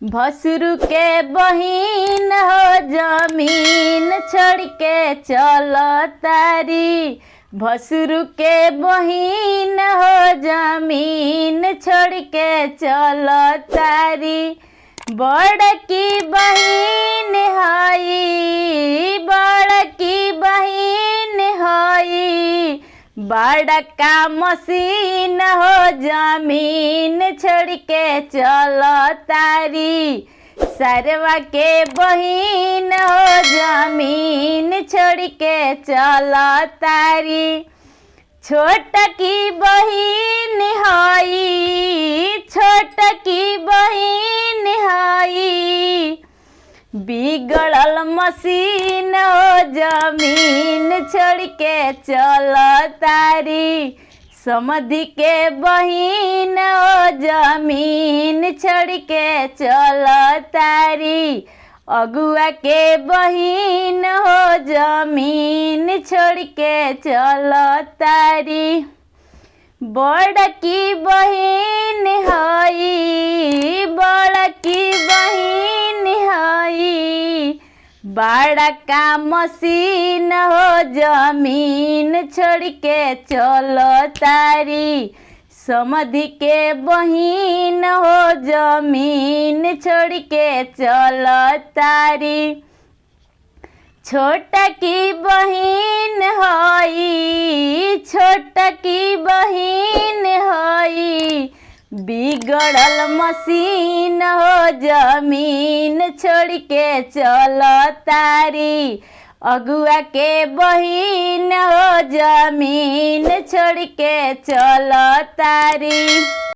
भसुरु के बहिन हो जमीन छोड़ के चल तारी। भसुरु के बहिन हो जमीन छोड़ के चल तारी। बड़की बहिन हई बड़की बहिन हई बड़का मशीन हो जमीन छोड़ के चल तारी। सरवा के बहिन हो जमीन छोड़ के चल तारी। छोटकी बहिन हई छोटकी बहिन हई बिगड़ल मशीन हो जमीन छोड़ के चल तारी। समधि के बहिन हो जमीन छोड़ के चल तारी। अगुआ के बहिन हो जमीन छोड़ के चल तारी। बड़की बहिन हई बड़की बहिन हई बड़का मशीन हो जमीन छोड़ के चल तारी। समधि के बहिन हो जमीन छोड़ के चल तारी। छोटकी बहिन हई छोटकी बहिन हई बिगड़ल मशीन हो जमीन छोड़ के चल तारी। अगुआ के बहिन हो जमीन छोड़ के चल तारी।